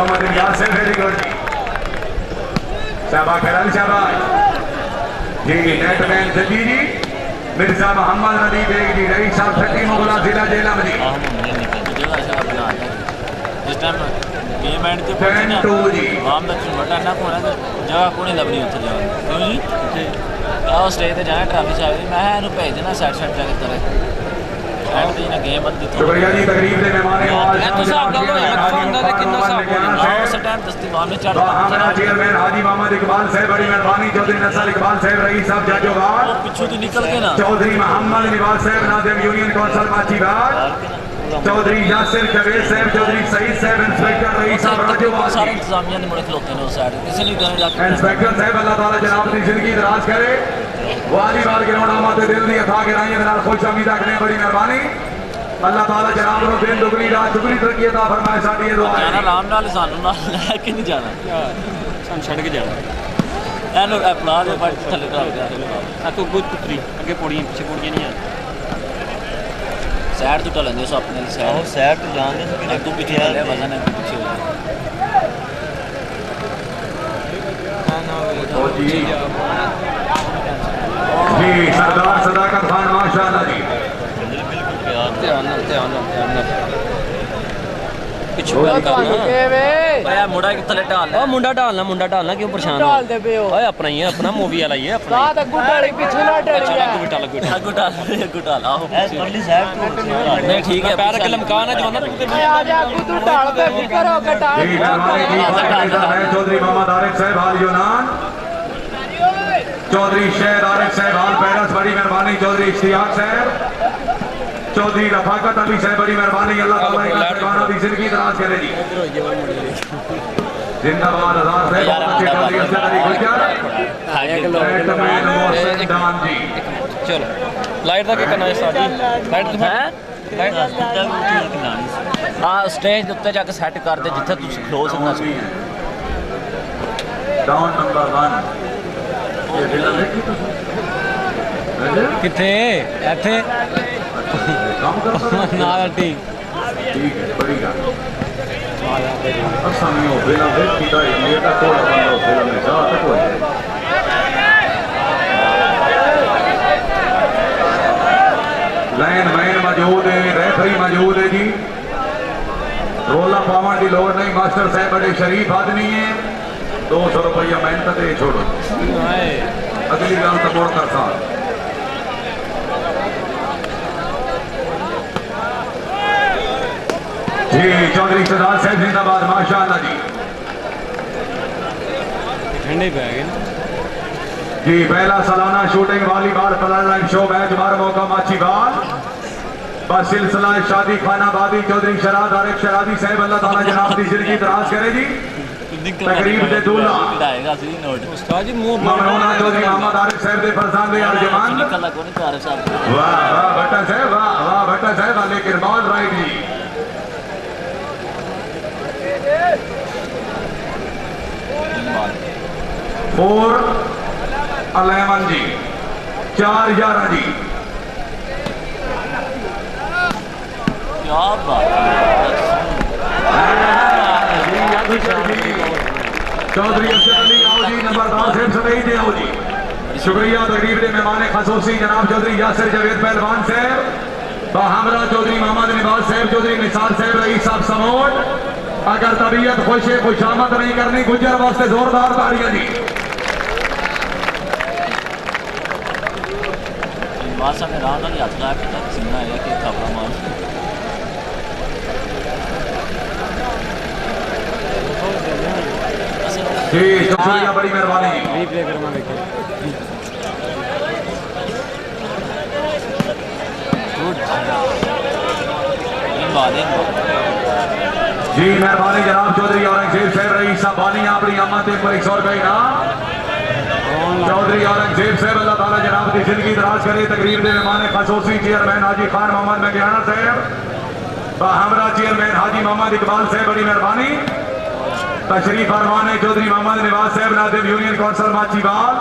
Very good शाबाश करल शाबाश जी नेटमैन जजी जी मिर्जा मोहम्मद नदी बेग जी रईस साहब छठी मुगला जिला जेला में जिस टाइम गेम एंड ते पहुंचे ना आम दा छोटा ना होना तो जगह कोनी लभनी उत्थे जाने क्यों जी आओ स्टेज ते जाना ट्रॉफी साहब मैं इनु भेज देना सेट जाके करे एंड ते ना गेम बंद दित्तो शुक्रिया जी तकरीब दे मेहमान नवाज तो साहब गल होई मकफा हुंदा ते किन्ना साहब आओ उस टाइम दस्तीवान में चढ़ हमारा चेयरमैन हाजी मोहम्मद इकबाल साहब बड़ी मेहरबानी चौधरी नसर इकबाल साहब रईस साहब जाजोबाद पिछू तो निकल के ना चौधरी मोहम्मद निवाज साहब नादिम यूनियन काउंसिल माचीबाग चौधरी यासिर जवेद साहब चौधरी सईद साहब इंस्पेक्टर रईस साहब राजोबाद सारे इंतजामिया ने मुड़े खलोते ने उस साइड किसी ने गए जाके इंस्पेक्टर साहब अल्लाह ताला जनाब दी जिंदगी दराज करे वालीबाल ग्राउंड आमाते दिल दी अथा गिराई दे नाल खुश उम्मीद रखने बड़ी मेहरबानी अल्लाह ताला जनाब नु दिन दुगनी रात दुगनी तरक्की अता फरमाए साडी ये दुआ जाना आराम नाल सानू ना लेके नहीं जाना सन छड़ के जाना एनो अपना दे पर थले डाल गया आ तो गुड पुत्री आगे पौड़ियां पीछे पौड़ियां नहीं आ साइड तो टलेंगे सो अपने साइड और साइड तो जान दे सके तू पीछे ले वजन है पीछे हो जी जी सरदार सदाकत खान माशाल्लाह जी ध्यान पिछू गल करना भाई मुंडा कि थले ढाल ओ मुंडा ढालना क्यों परेशान ढाल दे पे ओए अपना ही है अपना मूवी वाला ही है अपना साथ अग्गू ढाली पिछू ना ढाली अग्गू ढाल आओ परली साइड नहीं ठीक है पैर के लमका ना जवाना तू आ जा अग्गू तू ढाल पे फिकर हो के ढाल चौधरी मोहम्मद आरिफ साहब हाल यूनान चौधरी शेर आरिफ साहब हाल पैरस बड़ी मेहरबानी चौधरी इश्तियाक साहब चौधरी रफाकत अली साहब बड़ी मेहरबानी अल्लाह ताला इनका सरकाना दी जिंदगी दराज करे जी जिंदाबाद आजाद साहब बहुत अच्छे चौधरी असद अली गुजर बैटमैन मोहसिन दान जी चलो लाइट दा के करना है साडी लाइट है लाइट हां स्टेज ਦੇ ਉੱਤੇ ਜਾ ਕੇ ਸੈੱਟ ਕਰ ਦੇ ਜਿੱਥੇ ਤੁਸੀਂ ਕਲੋਜ਼ ਹੋਣਾ ਸੀ डाउन नंबर 1 ये फिल्म देखी तो ਕਿੱਥੇ ਇੱਥੇ काम करता ਨਾ ਠੀਕ ठीक है बड़ी गल असामियों फिल्म देखी तो ये का थोड़ा बंदा फिल्म में जा तक हो लाइन मैन मौजूद है रेफरी मौजूद है जी रोला पावन की लोड़ नहीं मास्टर साहब बड़े शरीफ आदमी है 200 रुपया मेहनत दे छोड़ो अगली गल तो मोड़ कर सा जी चौधरी सरदार साहब जिंदाबाद माशाअल्लाह जी ठंडे पे आ गए जी पहला सालाना shooting volleyball plan show match बार मौका माचीबाग बस सिलसिला शादी खानाबादी चौधरी शराद आरिफ शरादी साहब अल्लाह ताला जनाब की जिंदगी दराज करे जी तकरीब दे दूल्हा उस्ताद जी मुंह ममनूना चौधरी मोहम्मद आरिफ साहब दे फरजांदे अर्जुमान निकलना कोनी आरिफ साहब वाह वाह भट्टा साहब वाह भट्टा साहब लेकिन बॉल राइट जी फोर 11 जी 4-11 जी क्या बात चौधरी असद अली आओ जी नंबर 10 से सभी दे आओ जी शुक्रिया तकरीब के मेहमान खसूसी जनाब चौधरी यासिर जवेद पहलवान साहब हमरा चौधरी मोहम्मद निवाज साहब चौधरी निसार साहब रईस साहब समोट अगर तबीयत खुश है खुशामद नहीं करनी गुजर वास्ते जोरदार तालियां जी मासा में रात वाली यात्रा के तक सिंगना है कि खबरा मान जी शुक्रिया बड़ी मेहरबानी जी रिप्ले करवा देखे जी मेहरबानी जनाब चौधरी औरंगजेब साहब रईस साहब बानी अपनी अम्मा ते पर 100 रुपए इनाम चौधरी औरंगजेब साहब अल्लाह ताला जनाब की जिंदगी दराज करे तकरीर दे मेहमान खसूसी चेयरमैन हाजी खान मोहम्मद मेघाना साहब हमरा चेयरमैन हाजी मोहम्मद इकबाल साहब बड़ी मेहरबानी तशरीफ फरमान चौधरी मोहम्मद निवाज साहब नादिम यूनियन काउंसिल माचीबाग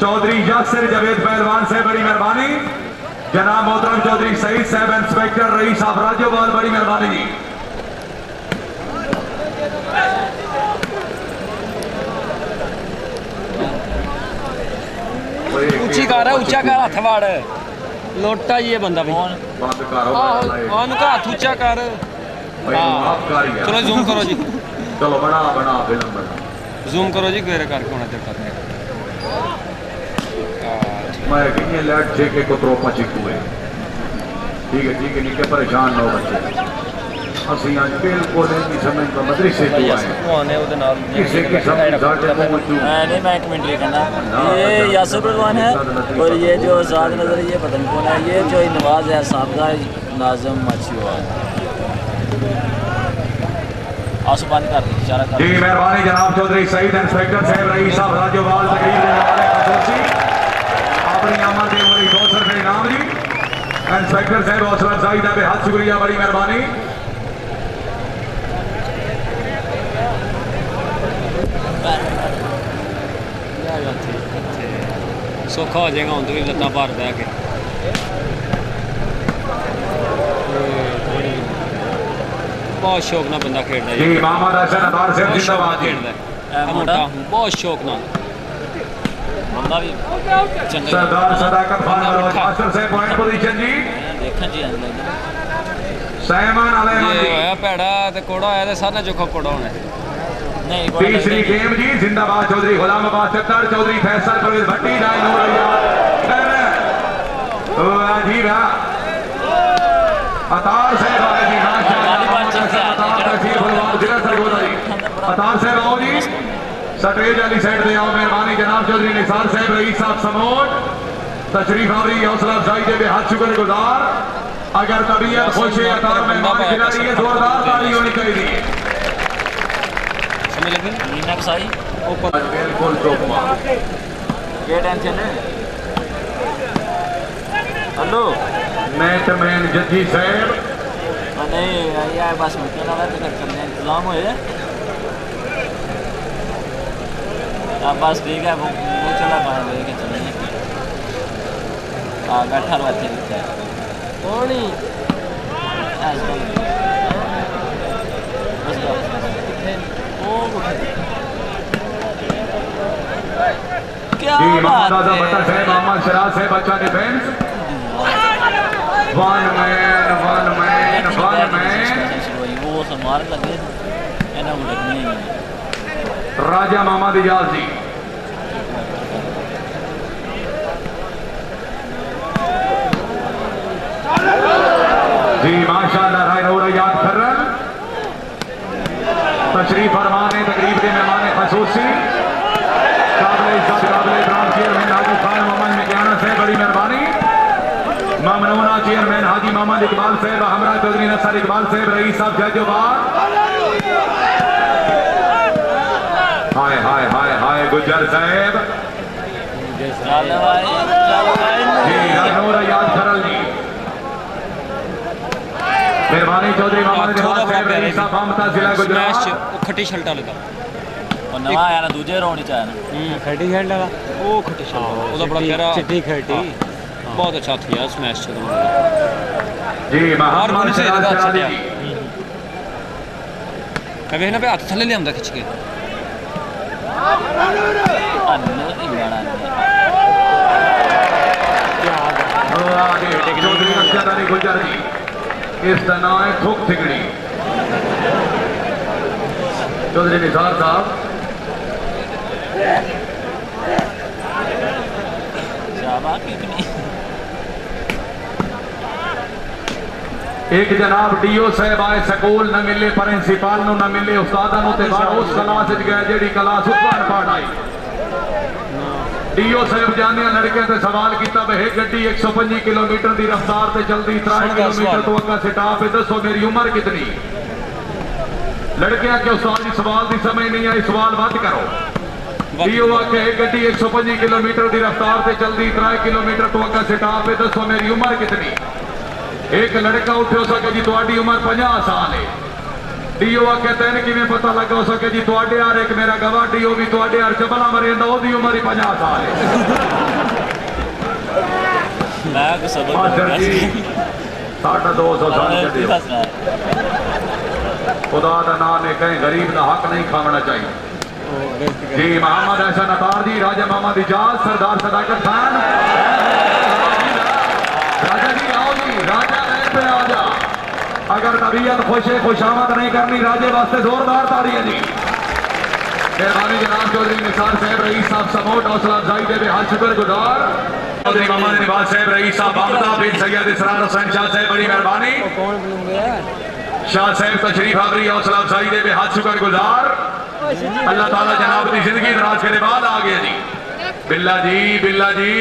चौधरी यासिर जवेद पहलवान साहब बड़ी मेहरबानी जनाब मोहतरम चौधरी सईद साहब इंस्पेक्टर रईस साहब राजोबाद बड़ी मेहरबानी जी ਉੱਚਾ ਕਰ ਹੱਥ ਵਾੜ ਲੋਟਾ ਹੀ ਇਹ ਬੰਦਾ ਵੀ ਬੰਦ ਕਰੋ ਉਹਨੂੰ ਕਹ ਹੱਥ ਉੱਚਾ ਕਰ ਮਾਫ ਕਰ ਯਾਰ ਚਲੋ ਜ਼ੂਮ ਕਰੋ ਜੀ ਚਲੋ ਬਣਾ ਫਿਲਮ ਬਣਾ ਜ਼ੂਮ ਕਰੋ ਜੀ ਗੇਰੇ ਕਰਕੇ ਹੁਣ ਇੱਧਰ ਕਰਦੇ मैं कितने लैट जेके को त्रोपा चिकू है ठीक है निके परेशान ना हो बच्चे ਅਸੀਂ ਅੱਜ ਬਿਲਕੁਲ ਨਹੀਂ ਸਮਝ ਤੋਂ ਮਦਰਸੇ ਤੋਂ ਆਏ ਉਹਨੇ ਉਹਦੇ ਨਾਲ ਕਿਸੇ किस्म की जाटे को मचू नहीं मैं कमेंट्री करना ये यासिर रजवान है और ये जो आजाद नजर ये पता नहीं कौन है ये जो नवाज है साहब का नाजम माछीवा आसमान कर इशारा कर जी मेहरबानी जनाब चौधरी सईद इंस्पेक्टर साहब रईस साहब राजोवाल तकरीर देने वाले खसूसी अपनी आमद के उमरी 200 रुपये इनाम जी इंस्पेक्टर साहब हौसला अफजाई का बेहद शुक्रिया बड़ी मेहरबानी ਸੌਖਾ ਹੋ ਜਾਏਗਾ ਹੁਣ ਤੋਂ ਵੀ ਲੱਤਾਂ ਭਾਰ ਬਹਿ ਕੇ ਬਹੁਤ ਸ਼ੌਕ ਨਾਲ ਬੰਦਾ ਖੇਡਦਾ जी मोहम्मद हसन अतार साहब जिंदाबाद जी ਮੋਟਾ ਬਹੁਤ ਸ਼ੌਕ ਨਾਲ बंदा भी चंगा सरदार सदाकत खान मास्टर साहब पॉइंट पोजीशन जी देखा जी सैमान अलैमान ਇਹ जी ਹੋਇਆ ਭੈੜਾ ਤੇ ਕੋੜਾ ਆਇਆ ਤੇ ਸਾਰਾ ਚੋਖਾ ਕੋੜਾ ਹੋਣਾ नहीं तीसरी गेम जी जिंदाबाद चौधरी गुलाम अब्बास सत्तर चौधरी फैसल परवेज भट्टी जाए जी अतार साहब आए जी अतार साहब आओ जी सटरेज वाली साइड पे आओ मेहरबानी जनाब चौधरी निसार साहब रईस साहब समोट तशरीफ आवरी हौसला अफजाई के बेहद शुक्रगुजार अगर तबीयत खुश है अतार मेहमान खिलाड़ी है जोरदार ताली होनी चाहिए ਸਮਝ ਲੱਗੀ मीना कसाई बिल्कुल चौकमा ये टेंशन है हेलो मैन जजी साहब नहीं यार बस मुझे लगा तो करने इंतजाम हुए अब बस ठीक है वो चला पाए लेके चलेंगे हाँ बैठा रहो अच्छे दिखता है कौन ही क्या जी बात मोहम्मद आजम भट्टा है साहब मोहम्मद शराज साहब अच्छा डिफेंस वन मैन वो समार लगे एना को लगनी है राजा मोहम्मद इजाज जी जी माशाल्लाह राय नूर याद करन तशरीफ फरमाने तकरीब के मेहमान खसूसी काबिल इज्जत काबिल इकराम चेयरमैन हाजी खान मोहम्मद मिकाना साहब बड़ी मेहरबानी ममनूना चेयरमैन हाजी मोहम्मद इकबाल साहब हमरा चौधरी नसर इकबाल साहब रईस साहब जजोबाद हाय हाय हाय हाय गुजर साहब चलो भाई जी नूर याद करल जी मेहरबानी चौधरी मोहम्मद इकबाल साहब रईस साहब हमता जिला ਮੈਚ गुजरात ਚ ਉਹ ਖੱਟੀ ਛਲਟਾ ਲੱਗਾ और नवा आया ना दूजे राउंड च आया ना खटी खेल लगा ਉਹ ਖੱਟੀ ਛਲਟਾ ਉਹਦਾ ਬੜਾ ਪਿਆਰਾ चिट्टी खटी ਬਹੁਤ ਅੱਛਾ ਥੀ ਇਸ ਮੈਚ ਚ जी ਬਾਹਰ मोहम्मद ਕੋਲ ਸੇ सिराज ਜਗ੍ਹਾ सिराज ਛੱਡਿਆ जी ਕਵੇ ਨਾ ਵੀ ਹੱਥ ਥੱਲੇ ਲਿਆਉਂਦਾ ਖਿੱਚ ਕੇ चौधरी अक्षर अली गुजर जी इसका नाम है थुक थिगड़ी चौधरी निसार साहब एक जनाब डीओ साहब आए स्कूल न मिले प्रिंसीपल नु न मिले उस्तादा नु ते बाहर उस क्लास च गए जेडी क्लास उत्पान पढ़ाई डीओ साहब जाने लड़के से सवाल किया वे गड्डी 125 किलोमीटर की रफ्तार से चलती 3 किलोमीटर तो अगर स्टॉप है दसो मेरी उम्र कितनी लड़के आके उस्ताद जी सवाल की समझ नहीं आई सवाल मत करो डीओ आके गड्डी 125 किलोमीटर की रफ्तार से चलती 3 किलोमीटर तो अगर स्टॉप है दसो मेरी उम्र कितनी एक लड़का उठे हो सके जी थोड़ी उम्र 50 साल है डीओ आके तेन किवें पता लगा हो सके जी थोड़े यार एक मेरा गवाह डीओ भी थोड़े यार चबला मरेंदा ओदी उम्र ही 50 साल है मैं को सबक मास्टर जी साढ़ा 200 साल चले खुदा का नाम है कहीं गरीब का हक नहीं खाना चाहिए जी मोहम्मद हसन अतार जी, राजा मोहम्मद इजाज, सरदार सदाकत खान। राजा जी आओ जी, राजा लाइन पे आ जा। अगर तबीयत खुशे खुशामद नहीं करनी, राजे वास्ते जोरदार ताड़ियां जी। मेहरबानी जनाब चौधरी निसार साहब रईस साहब समोट हौसला अफजाई दे बेहद शुक्रगुजार। चौधरी मोहम्मद निवाज साहब रईस साहब आमदा बिन सैयद इसरार हुसैन शाह साहब बड़ी मेहरबानी। शाह साहब तशरीफ आवरी हौसला अफजाई दे बेहद शुक्रगुजार। अल्लाह ताला जनाब की जिंदगी दराज करने बाद आ गया जी। बिल्ला जी, बिल्ला जी,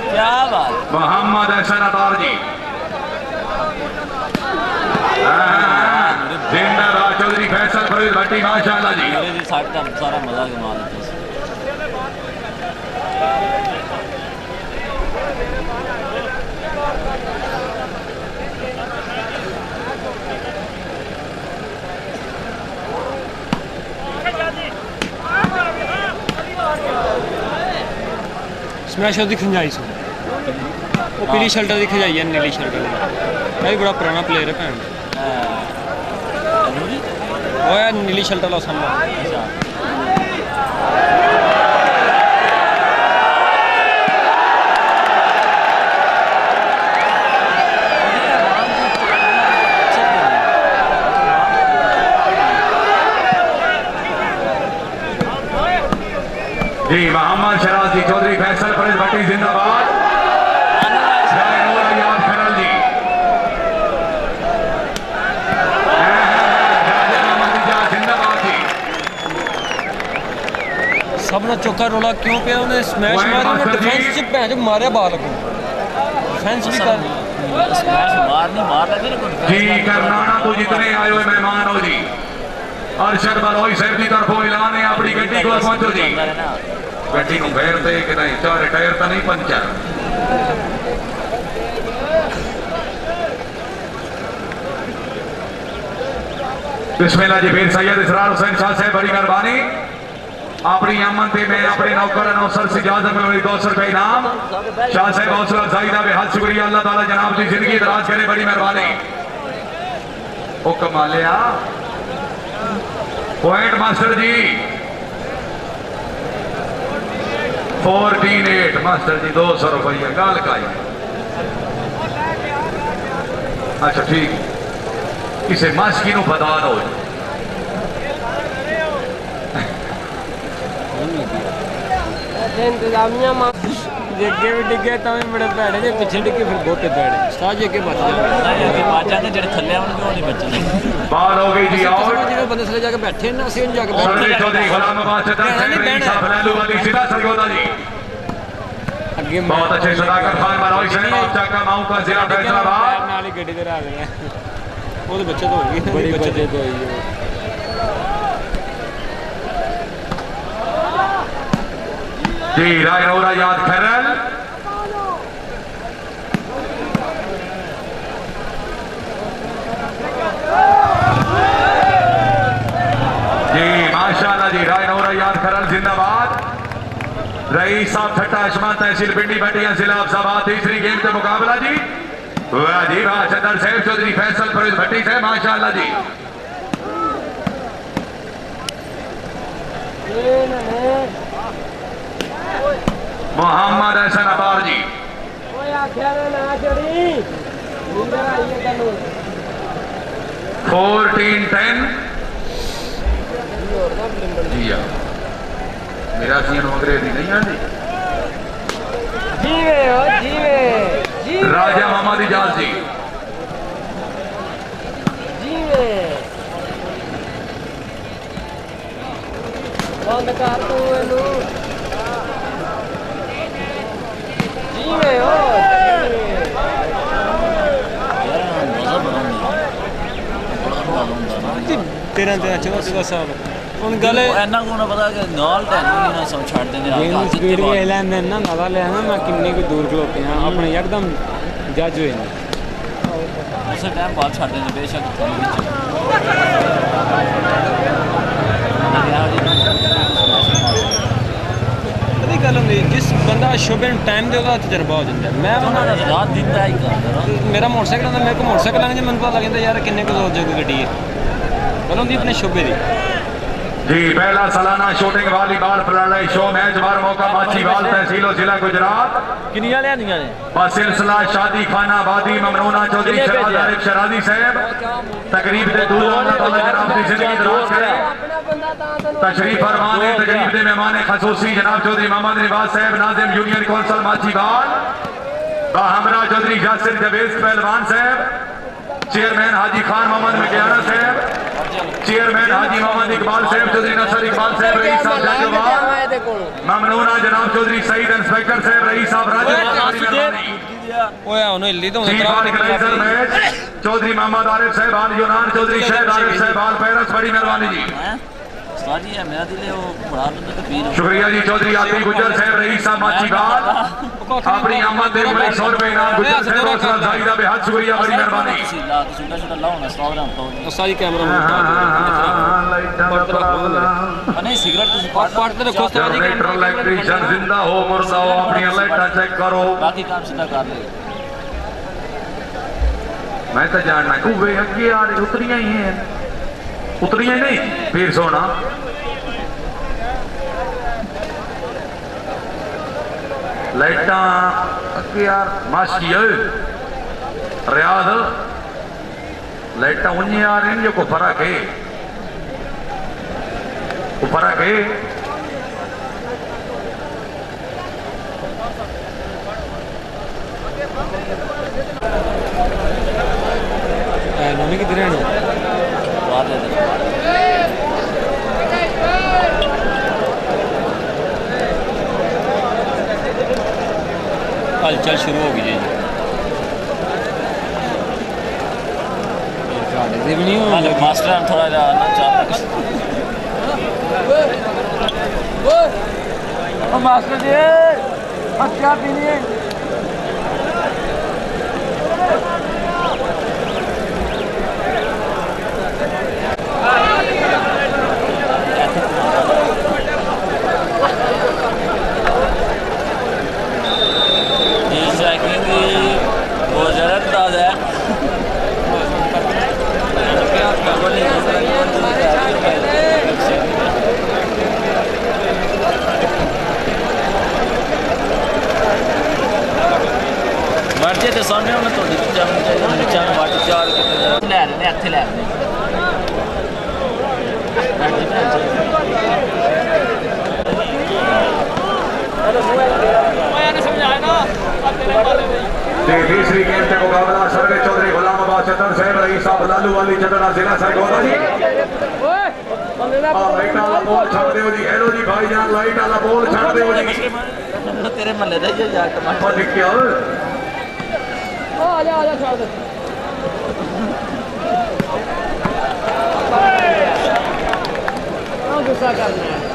क्या बात। मोहम्मद हसन अतार जी जिंदाबाद। चौधरी फैसल फरीद भट्टी माशाअल्लाह जी। साठ का सारा मजा कमा लेते हैं। स्मैश ਉਹਦੀ ਖੰਜਾਈ ਸੀ ਉਹ ਪੀਲੀ ਸ਼ਰਟ ਦੀ ਖੰਜਾਈ ਹੈ ਨੀਲੀ ਸ਼ਰਟ ਦੀ ਇਹ ਵੀ ਬੜਾ ਪੁਰਾਣਾ ਪਲੇਅਰ ਹੈ ਭੈਣ ਉਹ ਹੈ ਨੀਲੀ ਸ਼ਰਟ ਵਾਲਾ ਸਾਹਮਣੇ जी मोहम्मद शराज जी, चौधरी फैसल फरीद भट्टी जिंदाबाद। याद खरल जी, जिंदाबाद जी। सब ने चौका रोला क्यों पे उन्हें स्मैश मारा उन्हें डिफेंस से भैन जो मारे बाल को डिफेंस भी कर जी करनाना तो जितने आए हुए मेहमान हो जी। अरशद बलोई साहब की तरफों ऐलान है अपनी गड्डी को पहुंचो जी। गड्डी को फेर दे कि नहीं, चार टायर तो नहीं पंचर। बिस्मिल्लाह जी। फिर सैयद इसरार हुसैन शाह साहब बड़ी मेहरबानी। अपनी अमन पे मैं अपने नौकर नौसर से इजाजत में 200 रुपए इनाम। शाह साहब हौसला अफजाई का बेहद शुक्रिया। अल्लाह ताला जनाब की जिंदगी दराज करे, बड़ी मेहरबानी। ओ कमालिया पॉइंट मास्टर जी 14-8 मास्टर जी 200 रुपये गाल का ही। अच्छा ठीक, किसे मास्की नु बता दो। इंतजामिया ਅੱਗੇ ਵੀ ਡਿੱਗੇ ਤਾਂ ਵੀ ਬੜੇ ਭੈੜੇ ਜੇ ਪਿੱਛੇ ਡਿੱਗੇ ਫਿਰ ਬਹੁਤੇ ਭੈੜੇ ਸਾਜ ਅੱਗੇ ਬਚ ਜਾਂਦੇ ਬਾਜਾਂ ਦੇ ਜਿਹੜੇ ਥੱਲੇ ਆਉਣਗੇ ਉਹ ਨਹੀਂ ਬਚਣੇ। बाल हो गई जी आउट। ਜਿਵੇਂ ਬੰਦੇ ਥੱਲੇ ਜਾ ਕੇ ਬੈਠੇ ਨਾ ਅਸੀਂ ਉਹਨੂੰ ਜਾ ਕੇ चौधरी चौधरी गुलाम अब्बास सदर साहब लैलू वाली सीधा सरगोदा जी। ਅੱਗੇ बहुत अच्छे सदाकत खान बलौई साहब आप चाका माऊ का जिला फैसलाबाद। ਨਾਲ ਹੀ ਗੱਡੀ ਤੇ ਰੱਖ ਦੇਣਾ ਉਹਦੇ ਬੱਚੇ ਤੋਂ ਹੋ ਗਈ बड़ी बच्चे तो होई जी। रायनौरा याद खैरल जी माशाल्लाह जी। रायनौरा याद खैरल जिंदाबाद। रईस साहब ठट्टा आसमान तहसील पिंडी बटिया जिला अफजाबाद। तीसरी गेम का मुकाबला जी। वाह जी वाह। सदर साहब चौधरी फैसल फरीद भट्टी साहब माशाल्लाह जी। मोहम्मद हसन अतार जी 14-10 जी। मेरा सीन अंग्रेजी नहीं आती। राजा मोहम्मद इजाज जी बंद कर तू इनू जीवे हो तेरह 14 साल ਹੁਣ ਗੱਲ ਇਹਨਾਂ ਨੂੰ ਨਾ ਪਤਾ ਕਿ ਨਾਲ ਟੈਨੂੰ ਨਾ ਸਮ ਛੱਡ ਦਿੰਦੇ ਆ ਗੇਮ ਸਪੀਡ ਵੀ ਲੈਂਦੇ ਨਾ ਨਵਾਂ ਲਿਆ ਨਾ ਮੈਂ ਕਿੰਨੇ ਕੁ ਦੂਰ ਖਲੋਤੇ ਆ ਆਪਣੇ ਇੱਕਦਮ ਜੱਜ ਹੋਏ ਨੇ ਉਸੇ ਟਾਈਮ ਬਾਅਦ ਛੱਡ ਦਿੰਦੇ ਬੇਸ਼ੱਕ ਥੋੜੀ ਵਿੱਚ ਕਦੀ ਗੱਲ ਹੁੰਦੀ ਜਿਸ ਬੰਦਾ ਸ਼ੁਭ ਨੂੰ ਟਾਈਮ ਦੇ ਉਹਦਾ ਤਜਰਬਾ ਹੋ ਜਾਂਦਾ ਮੈਂ ਉਹਨਾਂ ਦਾ ਰਾਤ ਦਿਨ ਦਾ ਹੀ ਕਰਦਾ ਮੇਰਾ ਮੋਟਰਸਾਈਕਲ ਆਉਂਦਾ ਮੇਰੇ ਕੋਲ ਮੋਟਰਸਾਈਕਲ ਆ ਜੇ ਮੈਨੂੰ ਪਤਾ ਲੱਗ ਜਾਂਦਾ ਯਾਰ ਕਿੰਨੇ ਕੁ ਦੂਰ ਜੋਗੀ ਗੱਡੀ ਹੈ ਉਹਨਾਂ ਦੀ ਆਪਣੇ ਸ਼ੋਬੇ ਦੀ जी पहला सालाना shooting volleyball flood show match बार मौका माछीवाल तहसील और जिला गुजरात किनिया लिया ने बस सिलसिला शादी खाना बादी ममनूना चौधरी शराद आरिफ शरादी साहब तकरीब दे दूर अल्लाह ताला जनाब दी जिंदगी दराज करे तशरीफ फरमान है तकरीब दे मेहमान खसूसी जनाब चौधरी मोहम्मद निवाज साहब नाजिम यूनियन कौंसल माछीवाल हमरा चौधरी यासिर जवेद पहलवान साहब चेयरमैन हाजी खान मोहम्मद मकियाना साहब चेयरमैन हाजी मोहम्मद इकबाल साहब चौधरी नसर इकबाल साहब रईस साहब जाजोवाल ममनूना जनाब चौधरी सईद इंस्पेक्टर साहब रईस साहब राजोवाल ਓਏ ਉਹਨੂੰ ਹਿੱਲੀ ਤੋਂ chief organizer match Chaudhry Mohammad Arif साहब आल यूनान चौधरी शहद आरिफ साहब आल पैरस बड़ी मेहरबानी जी साजी है मेरा दिल वो बड़ा तो पीर शुक्रिया जी चौधरी आती गुजर साहब रईस साहब माछीवाल अपनी आमद दे मुझे 100 रुपए इनाम गुजर साहब हौसला अफजाई दा बेहद शुक्रिया बड़ी मेहरबानी ला तो छोटा छोटा लाओ ना 100 ग्राम तो ਸਾਰੀ ਕੈਮਰਾ नहीं सिगरेट तो ਪਾਟ ਤੇ ਰੱਖੋ ਸਾਰੀ जनरेटर इलेक्ट्रीशियन जिंदा हो मुर्दा हो अपनी लाइटां चेक करो बाकी काम सीधा कर ले मैं तो जानना वे अगे आ रही उतरिया ही हैं उतरिया नहीं फिर सोना लाइटा अगे यार माशी रियाज लाइटा उन्हें आ रही जो को फर्क है को फर्क है ਨਵੀਂ ਕਿਧਰ ਰਹਿਣੀ बात है ਹਲਚਲ ਸ਼ੁਰੂ ਹੋ ਗਈ ਜੀ ਸਾਡੇ ਦੇ ਵੀ ਨਹੀਂ ਹੋ मास्टर थोड़ा ना चाह मास्टर जी अब क्या पीनी है बहुत ज़्यादा ताज़ा है मर्जी तो सामने होना तो नीचा वाट चार लै रहे इतने लै तीसरी गेम से मुकाबला सरवे चौधरी गुलाम अब्बास चतर साहब रईस साहब लालू वाली चतरा जिला सरगोदा जी लाइट वाला बॉल छड़ दो जी हेलो जी भाईजान लाइट वाला बॉल छड़ दो जी तेरे महल्ले का ही यार पर क्या आ जा छोड़ दे गुस्सा करना है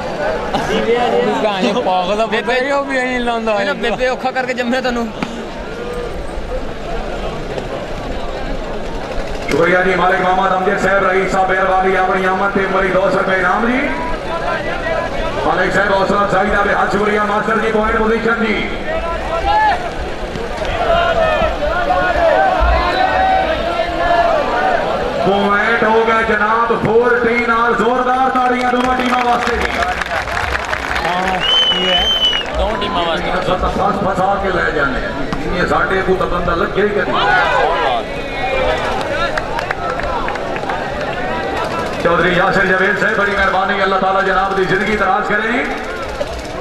ਗਾਣੇ ਪਾਗਲ ਬੇਬੇ ਉਹ ਵੀ ਨਹੀਂ ਲਾਉਂਦਾ ਇਹਨਾਂ ਬੇਬੇ ਔਖਾ ਕਰਕੇ ਜੰਮਿਆ ਤੈਨੂੰ शुक्रिया जी मालिक मोहम्मद अमजद साहब रईस साहब बेरवाली अपनी आमद ते मरी 200 रुपए इनाम जी मालिक साहब हौसला अफजाई दा बेहद शुक्रिया मास्टर जी पॉइंट पोजीशन जी पॉइंट हो गया जनाब 14 और जोरदार ताड़ियां दोनों टीमों वास्ते जी दो टीम वास्ते फसा के ले जाने ये साडे को तो बंदा लगे ही चौधरी यासिर जवेद साहब बड़ी मेहरबानी अल्लाह ताला जनाब की जिंदगी दराज करें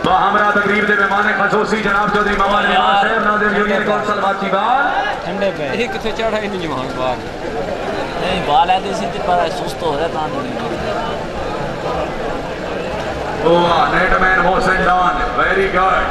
तो हमरा तकरीब के मेहमान खसूसी जनाब चौधरी मोहम्मद निवाज साहब नाजिम यूनियन कौंसल माछीवाल ठंडे पे ये किथे चढ़ा इन जवान बाहर नहीं बाल है देसी ते पर सुस्त हो रहा तां नेटमैन मोहसिन डॉन वेरी गुड